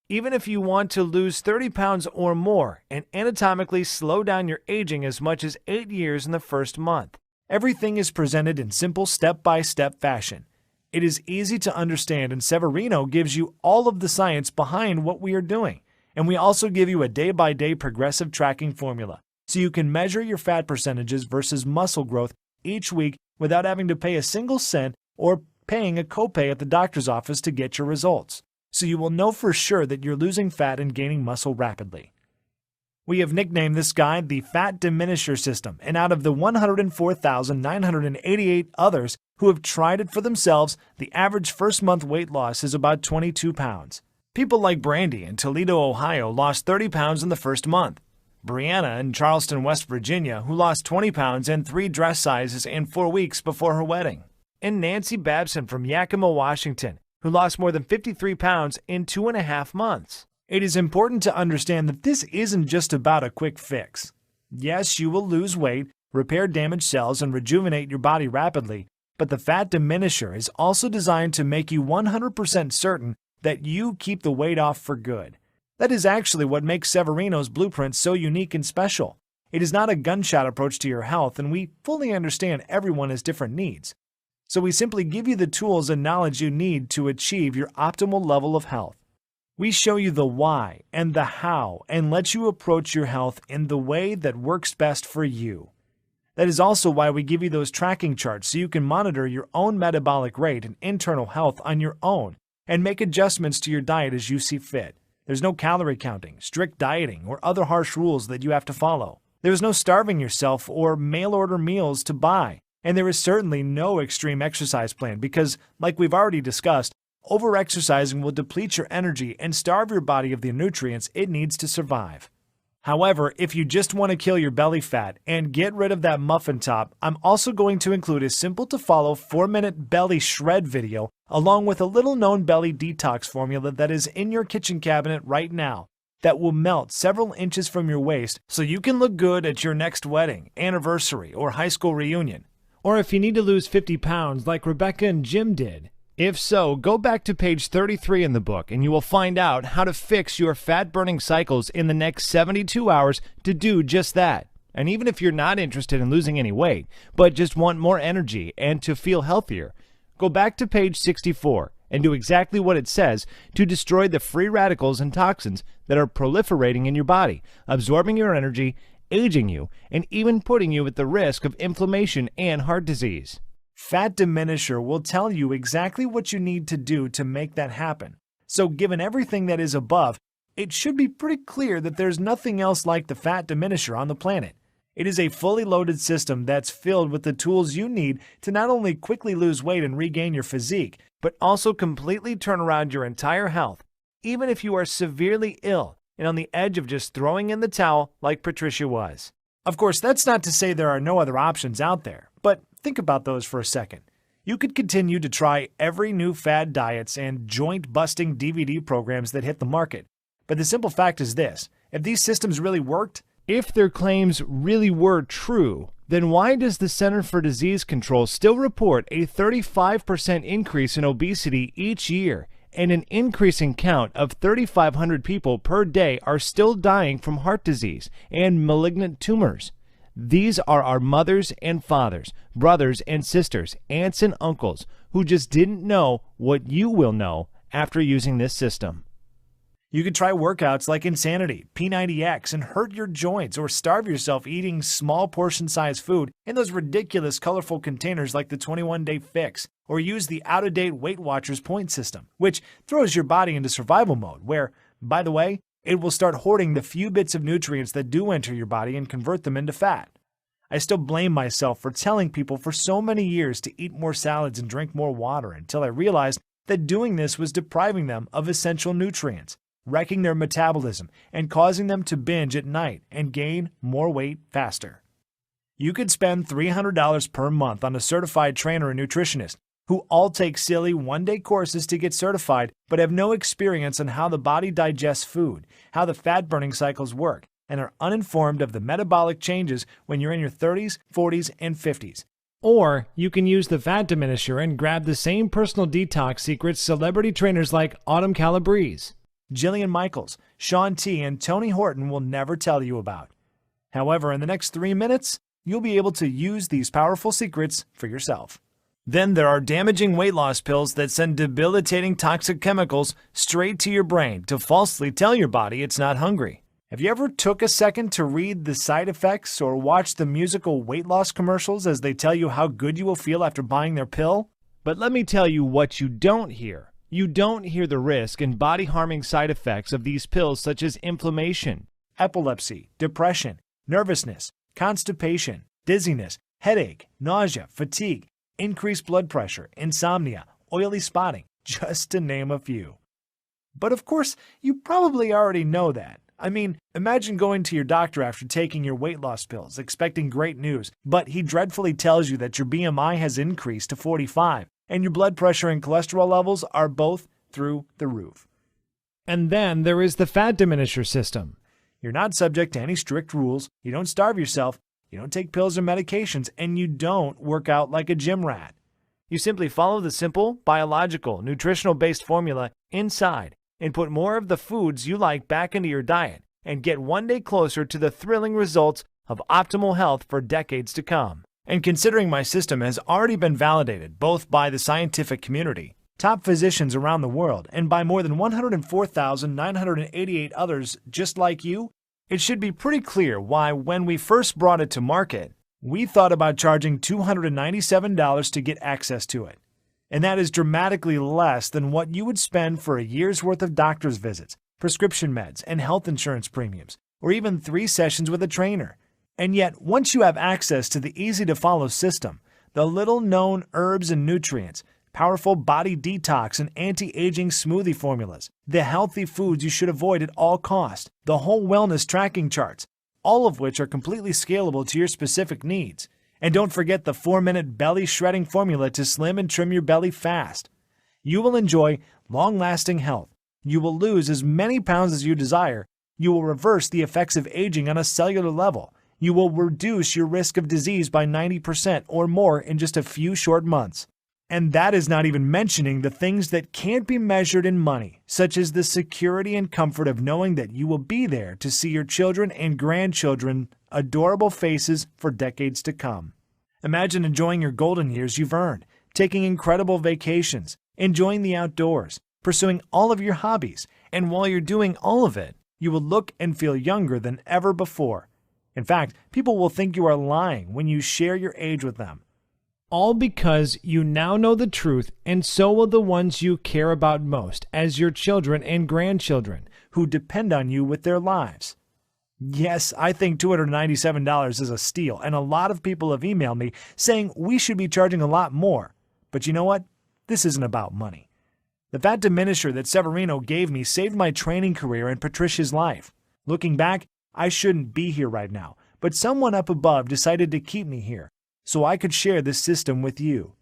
Even if you want to lose 30 pounds or more and anatomically slow down your aging as much as 8 years in the first month, everything is presented in simple step-by-step fashion. It is easy to understand, and Severino gives you all of the science behind what we are doing. And we also give you a day-by-day progressive tracking formula, so you can measure your fat percentages versus muscle growth each week without having to pay a single cent or paying a copay at the doctor's office to get your results. So you will know for sure that you're losing fat and gaining muscle rapidly. We have nicknamed this guide the Fat Diminisher System, and out of the 104,988 others who have tried it for themselves, the average first-month weight loss is about 22 pounds. People like Brandy in Toledo, Ohio, lost 30 pounds in the first month. Brianna in Charleston, West Virginia, who lost 20 pounds and 3 dress sizes in 4 weeks before her wedding. And Nancy Babson from Yakima, Washington, who lost more than 53 pounds in 2.5 months. It is important to understand that this isn't just about a quick fix. Yes, you will lose weight, repair damaged cells, and rejuvenate your body rapidly, but the Fat Diminisher is also designed to make you 100% certain that you keep the weight off for good. That is actually what makes Severino's blueprint so unique and special. It is not a gunshot approach to your health, and we fully understand everyone has different needs. So we simply give you the tools and knowledge you need to achieve your optimal level of health. We show you the why and the how and let you approach your health in the way that works best for you. That is also why we give you those tracking charts so you can monitor your own metabolic rate and internal health on your own and make adjustments to your diet as you see fit. There's no calorie counting, strict dieting, or other harsh rules that you have to follow. There is no starving yourself or mail-order meals to buy. And there is certainly no extreme exercise plan because, like we've already discussed, over-exercising will deplete your energy and starve your body of the nutrients it needs to survive. However, if you just want to kill your belly fat and get rid of that muffin top, I'm also going to include a simple-to-follow 4-minute belly shred video along with a little-known belly detox formula that is in your kitchen cabinet right now that will melt several inches from your waist so you can look good at your next wedding, anniversary, or high school reunion. Or if you need to lose 50 pounds like Rebecca and Jim did. If so, go back to page 33 in the book and you will find out how to fix your fat-burning cycles in the next 72 hours to do just that. And even if you're not interested in losing any weight, but just want more energy and to feel healthier, go back to page 64 and do exactly what it says to destroy the free radicals and toxins that are proliferating in your body, absorbing your energy, aging you, and even putting you at the risk of inflammation and heart disease. Fat Diminisher will tell you exactly what you need to do to make that happen. So given everything that is above, it should be pretty clear that there's nothing else like the Fat Diminisher on the planet. It is a fully loaded system that's filled with the tools you need to not only quickly lose weight and regain your physique, but also completely turn around your entire health, even if you are severely ill and on the edge of just throwing in the towel like Patricia was. Of course, that's not to say there are no other options out there, but think about those for a second. You could continue to try every new fad diets and joint-busting DVD programs that hit the market. But the simple fact is this: if these systems really worked, if their claims really were true, then why does the Center for Disease Control still report a 35% increase in obesity each year and an increasing count of 3,500 people per day are still dying from heart disease and malignant tumors? These are our mothers and fathers, brothers and sisters, aunts and uncles who just didn't know what you will know after using this system. You could try workouts like Insanity, P90X, and hurt your joints or starve yourself eating small portion-sized food in those ridiculous colorful containers like the 21-Day Fix, or use the out-of-date Weight Watchers point system, which throws your body into survival mode where, by the way, it will start hoarding the few bits of nutrients that do enter your body and convert them into fat. I still blame myself for telling people for so many years to eat more salads and drink more water until I realized that doing this was depriving them of essential nutrients, wrecking their metabolism, and causing them to binge at night and gain more weight faster. You could spend $300 per month on a certified trainer and nutritionist who all take silly one-day courses to get certified but have no experience on how the body digests food, how the fat-burning cycles work, and are uninformed of the metabolic changes when you're in your 30s, 40s, and 50s. Or you can use the Fat Diminisher and grab the same personal detox secrets celebrity trainers like Autumn Calabrese, Jillian Michaels, Shaun T, and Tony Horton will never tell you about. However, in the next 3 minutes, you'll be able to use these powerful secrets for yourself. Then there are damaging weight loss pills that send debilitating toxic chemicals straight to your brain to falsely tell your body it's not hungry. Have you ever took a second to read the side effects or watch the musical weight loss commercials as they tell you how good you will feel after buying their pill? But let me tell you what you don't hear. You don't hear the risk and body-harming side effects of these pills such as inflammation, epilepsy, depression, nervousness, constipation, dizziness, headache, nausea, fatigue, increased blood pressure, insomnia, oily spotting, just to name a few. But of course, you probably already know that. I mean, imagine going to your doctor after taking your weight loss pills, expecting great news, but he dreadfully tells you that your BMI has increased to 45, and your blood pressure and cholesterol levels are both through the roof. And then there is the Fat Diminisher System. You're not subject to any strict rules, you don't starve yourself, you don't take pills or medications, and you don't work out like a gym rat. You simply follow the simple, biological, nutritional-based formula inside and put more of the foods you like back into your diet and get one day closer to the thrilling results of optimal health for decades to come. And considering my system has already been validated both by the scientific community, top physicians around the world, and by more than 104,988 others just like you, it should be pretty clear why when we first brought it to market, we thought about charging $297 to get access to it. And that is dramatically less than what you would spend for a year's worth of doctor's visits, prescription meds, and health insurance premiums, or even 3 sessions with a trainer. And yet, once you have access to the easy-to-follow system, the little-known herbs and nutrients, powerful body detox and anti-aging smoothie formulas, the healthy foods you should avoid at all costs, the whole wellness tracking charts, all of which are completely scalable to your specific needs. And don't forget the 4-minute belly shredding formula to slim and trim your belly fast. You will enjoy long-lasting health. You will lose as many pounds as you desire. You will reverse the effects of aging on a cellular level. You will reduce your risk of disease by 90% or more in just a few short months. And that is not even mentioning the things that can't be measured in money, such as the security and comfort of knowing that you will be there to see your children and grandchildren adorable faces for decades to come. Imagine enjoying your golden years you've earned, taking incredible vacations, enjoying the outdoors, pursuing all of your hobbies, and while you're doing all of it, you will look and feel younger than ever before. In fact, people will think you are lying when you share your age with them. All because you now know the truth, and so will the ones you care about most, as your children and grandchildren, who depend on you with their lives. Yes, I think $297 is a steal, and a lot of people have emailed me saying we should be charging a lot more. But you know what? This isn't about money. The Fat Diminisher that Severino gave me saved my training career and Patricia's life. Looking back, I shouldn't be here right now, but someone up above decided to keep me here, so I could share this system with you.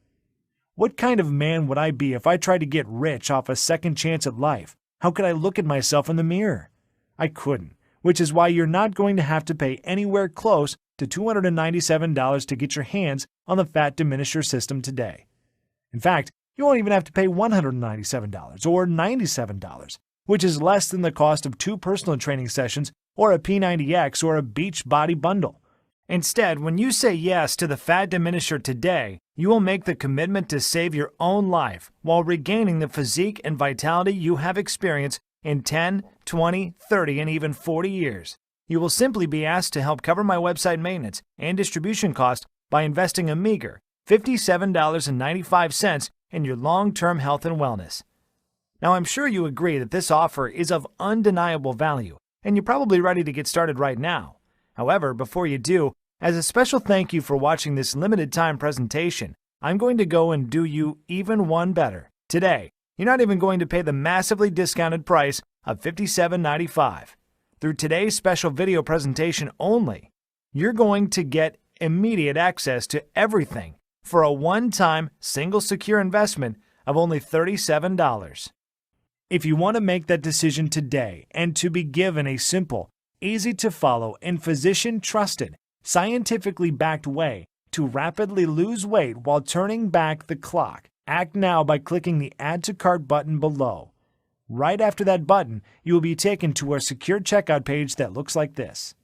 What kind of man would I be if I tried to get rich off a second chance at life? How could I look at myself in the mirror? I couldn't. Which is why you're not going to have to pay anywhere close to $297 to get your hands on the Fat Diminisher System today. In fact, you won't even have to pay $197 or $97, which is less than the cost of 2 personal training sessions or a P90X or a Beach Body bundle. Instead, when you say yes to the Fat Diminisher today, you will make the commitment to save your own life while regaining the physique and vitality you have experienced in 10, 20, 30, and even 40 years. You will simply be asked to help cover my website maintenance and distribution cost by investing a meager $57.95 in your long-term health and wellness. Now, I'm sure you agree that this offer is of undeniable value, and you're probably ready to get started right now. However, before you do, as a special thank you for watching this limited-time presentation, I'm going to go and do you even one better. Today, you're not even going to pay the massively discounted price of $57.95. Through today's special video presentation only, you're going to get immediate access to everything for a one-time, single secure investment of only $37. If you want to make that decision today and to be given a simple, easy-to-follow, and physician-trusted, scientifically backed way to rapidly lose weight while turning back the clock, act now by clicking the Add to Cart button below. Right after that button, you will be taken to a secure checkout page that looks like this.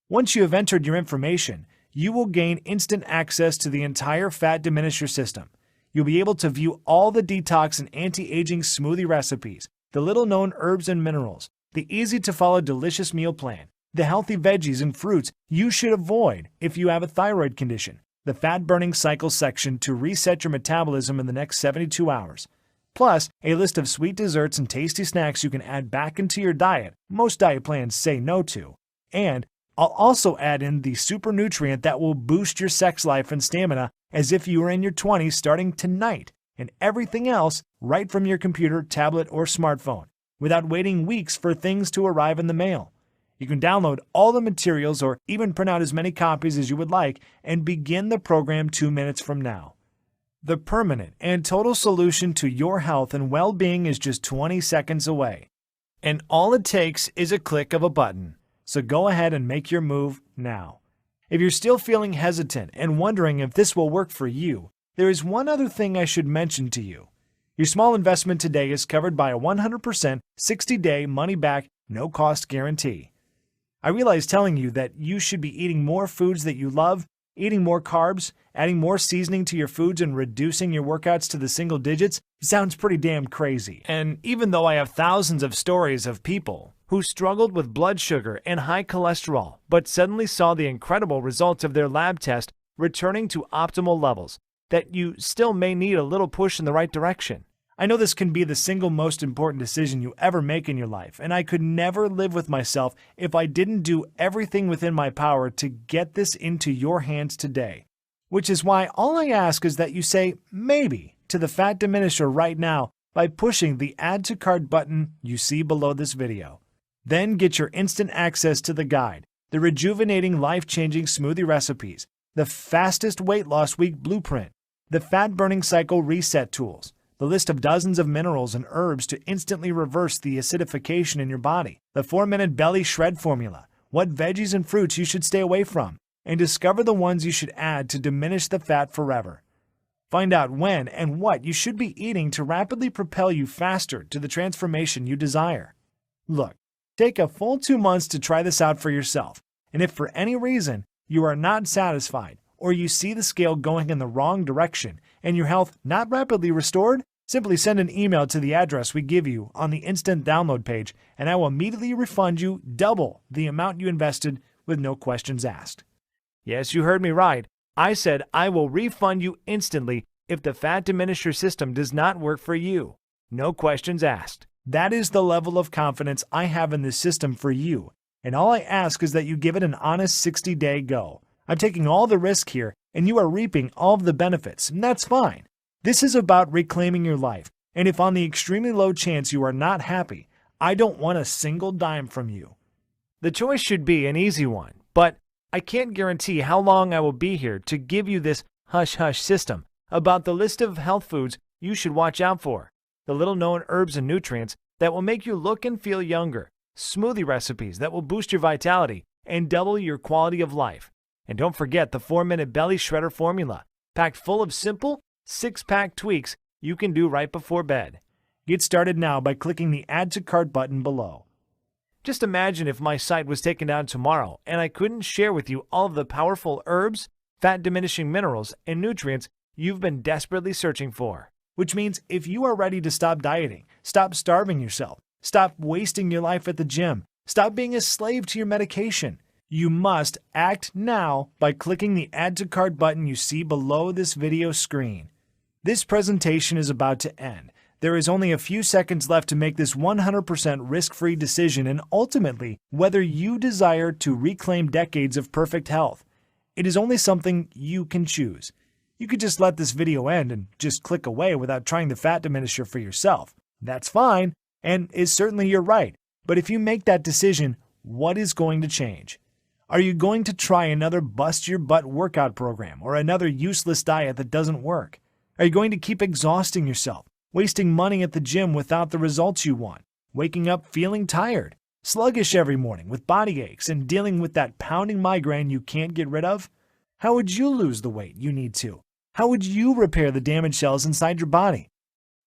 Once you have entered your information, you will gain instant access to the entire Fat Diminisher System. You'll be able to view all the detox and anti-aging smoothie recipes, the little-known herbs and minerals, the easy-to-follow delicious meal plan, the healthy veggies and fruits you should avoid if you have a thyroid condition, the fat-burning cycle section to reset your metabolism in the next 72 hours, plus a list of sweet desserts and tasty snacks you can add back into your diet most diet plans say no to. And I'll also add in the super nutrient that will boost your sex life and stamina as if you were in your 20s starting tonight, and everything else right from your computer, tablet, or smartphone, without waiting weeks for things to arrive in the mail. You can download all the materials or even print out as many copies as you would like and begin the program 2 minutes from now. The permanent and total solution to your health and well-being is just 20 seconds away. And all it takes is a click of a button. So go ahead and make your move now. If you're still feeling hesitant and wondering if this will work for you, there is one other thing I should mention to you. Your small investment today is covered by a 100% 60-day money-back, no-cost guarantee. I realize telling you that you should be eating more foods that you love, eating more carbs, adding more seasoning to your foods, and reducing your workouts to the single digits sounds pretty damn crazy. And even though I have thousands of stories of people who struggled with blood sugar and high cholesterol, but suddenly saw the incredible results of their lab test returning to optimal levels, that you still may need a little push in the right direction. I know this can be the single most important decision you ever make in your life, and I could never live with myself if I didn't do everything within my power to get this into your hands today. Which is why all I ask is that you say maybe to the Fat Diminisher right now by pushing the Add to Cart button you see below this video. Then get your instant access to the guide, the rejuvenating, life-changing smoothie recipes, the fastest weight loss week blueprint, the fat burning cycle reset tools, the list of dozens of minerals and herbs to instantly reverse the acidification in your body, the 4-minute belly shred formula, what veggies and fruits you should stay away from, and discover the ones you should add to diminish the fat forever. Find out when and what you should be eating to rapidly propel you faster to the transformation you desire. Look, take a full 2 months to try this out for yourself, and if for any reason you are not satisfied or you see the scale going in the wrong direction and your health not rapidly restored, simply send an email to the address we give you on the instant download page, and I will immediately refund you double the amount you invested with no questions asked. Yes, you heard me right. I said I will refund you instantly if the Fat Diminisher System does not work for you. No questions asked. That is the level of confidence I have in this system for you, and all I ask is that you give it an honest 60-day go. I'm taking all the risk here, and you are reaping all of the benefits, and that's fine. This is about reclaiming your life, and if on the extremely low chance you are not happy, I don't want a single dime from you. The choice should be an easy one, but I can't guarantee how long I will be here to give you this hush-hush system about the list of health foods you should watch out for, the little-known herbs and nutrients that will make you look and feel younger, smoothie recipes that will boost your vitality and double your quality of life. And don't forget the 4-minute belly shredder formula, packed full of simple, 6-pack tweaks you can do right before bed. Get started now by clicking the Add to Cart button below. Just imagine if my site was taken down tomorrow and I couldn't share with you all of the powerful herbs, fat-diminishing minerals, and nutrients you've been desperately searching for. Which means if you are ready to stop dieting, stop starving yourself, stop wasting your life at the gym, stop being a slave to your medication, you must act now by clicking the Add to Cart button you see below this video screen. This presentation is about to end. There is only a few seconds left to make this 100% risk-free decision and ultimately whether you desire to reclaim decades of perfect health. It is only something you can choose. You could just let this video end and just click away without trying the Fat Diminisher for yourself. That's fine, and is certainly your right. But if you make that decision, what is going to change? Are you going to try another bust-your-butt workout program or another useless diet that doesn't work? Are you going to keep exhausting yourself, wasting money at the gym without the results you want, waking up feeling tired, sluggish every morning with body aches, and dealing with that pounding migraine you can't get rid of? How would you lose the weight you need to? How would you repair the damaged cells inside your body?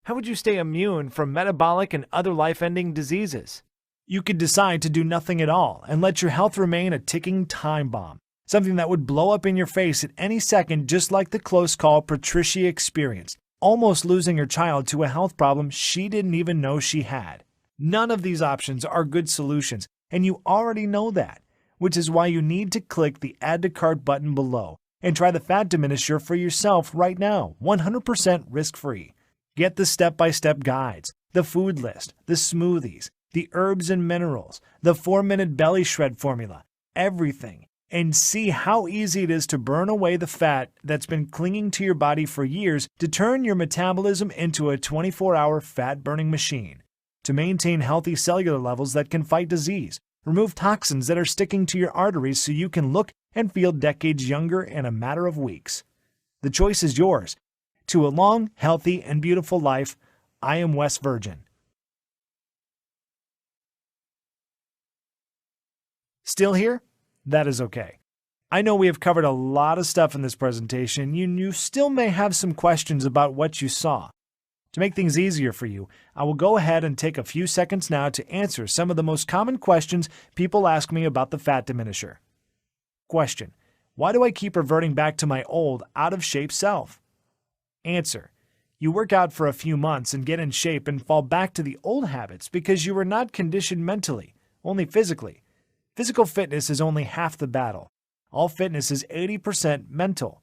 How would you stay immune from metabolic and other life-ending diseases? You could decide to do nothing at all and let your health remain a ticking time bomb, something that would blow up in your face at any second, just like the close call Patricia experienced, almost losing her child to a health problem she didn't even know she had. None of these options are good solutions, and you already know that, which is why you need to click the Add to Cart button below and try the Fat Diminisher for yourself right now, 100% risk-free. Get the step-by-step guides, the food list, the smoothies, the herbs and minerals, the 4-minute belly shred formula, everything, and see how easy it is to burn away the fat that's been clinging to your body for years to turn your metabolism into a 24-hour fat-burning machine, to maintain healthy cellular levels that can fight disease, remove toxins that are sticking to your arteries so you can look and feel decades younger in a matter of weeks. The choice is yours. To a long, healthy, and beautiful life, I am Wes Virgin. Still here? That is okay. I know we have covered a lot of stuff in this presentation, and you still may have some questions about what you saw. To make things easier for you, I will go ahead and take a few seconds now to answer some of the most common questions people ask me about the Fat Diminisher. Question: why do I keep reverting back to my old, out-of-shape self? Answer: you work out for a few months and get in shape and fall back to the old habits because you were not conditioned mentally, only physically. Physical fitness is only half the battle. All fitness is 80% mental.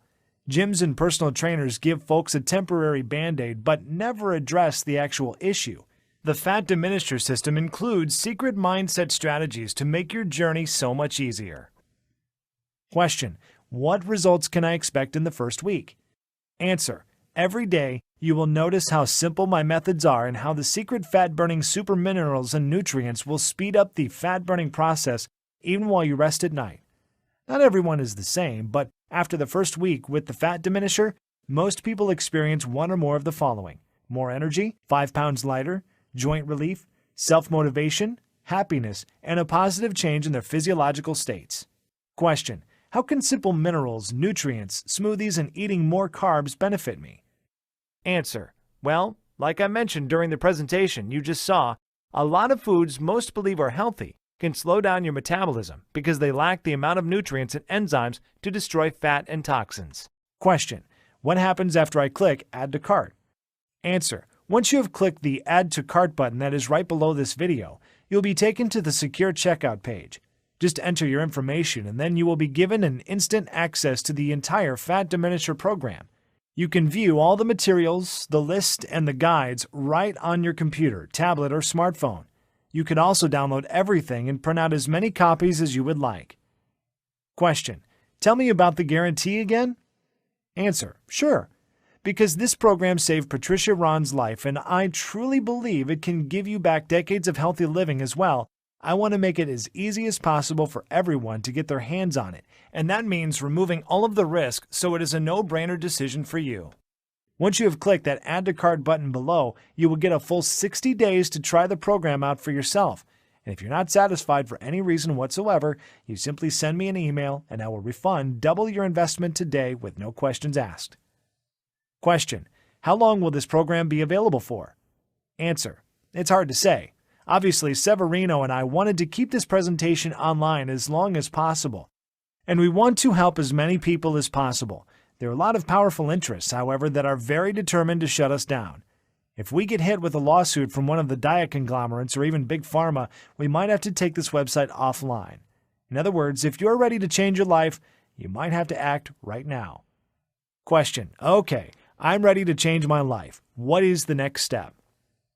Gyms and personal trainers give folks a temporary band-aid but never address the actual issue. The Fat Diminisher System includes secret mindset strategies to make your journey so much easier. Question: what results can I expect in the first week? Answer: every day, you will notice how simple my methods are and how the secret fat-burning super minerals and nutrients will speed up the fat-burning process even while you rest at night. Not everyone is the same, but after the first week with the Fat Diminisher, most people experience one or more of the following: more energy, 5 pounds lighter, joint relief, self-motivation, happiness, and a positive change in their physiological states. Question: how can simple minerals, nutrients, smoothies, and eating more carbs benefit me? Answer: well, like I mentioned during the presentation you just saw, a lot of foods most believe are healthy can slow down your metabolism because they lack the amount of nutrients and enzymes to destroy fat and toxins. Question: what happens after I click Add to Cart? Answer: once you have clicked the Add to Cart button that is right below this video, you'll be taken to the secure checkout page. Just enter your information and then you will be given an instant access to the entire Fat Diminisher program. You can view all the materials, the list, and the guides right on your computer, tablet, or smartphone. You can also download everything and print out as many copies as you would like. Question: tell me about the guarantee again? Answer: sure. Because this program saved Patricia Ron's life and I truly believe it can give you back decades of healthy living as well, I want to make it as easy as possible for everyone to get their hands on it, and that means removing all of the risk so it is a no-brainer decision for you. Once you have clicked that Add to Cart button below, you will get a full 60 days to try the program out for yourself. And if you're not satisfied for any reason whatsoever, you simply send me an email and I will refund double your investment today with no questions asked. Question: how long will this program be available for? Answer: it's hard to say. Obviously, Severino and I wanted to keep this presentation online as long as possible, and we want to help as many people as possible. There are a lot of powerful interests, however, that are very determined to shut us down. If we get hit with a lawsuit from one of the diet conglomerates or even Big Pharma, we might have to take this website offline. In other words, if you're ready to change your life, you might have to act right now. Question: okay, I'm ready to change my life. What is the next step?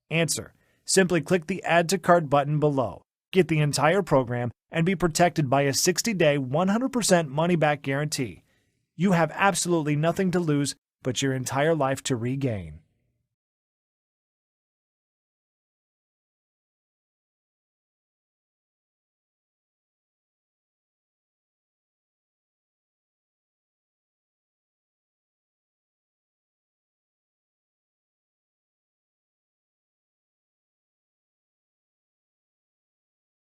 Answer: simply click the Add to Cart button below, get the entire program, and be protected by a 60-day, 100% money-back guarantee. You have absolutely nothing to lose but your entire life to regain.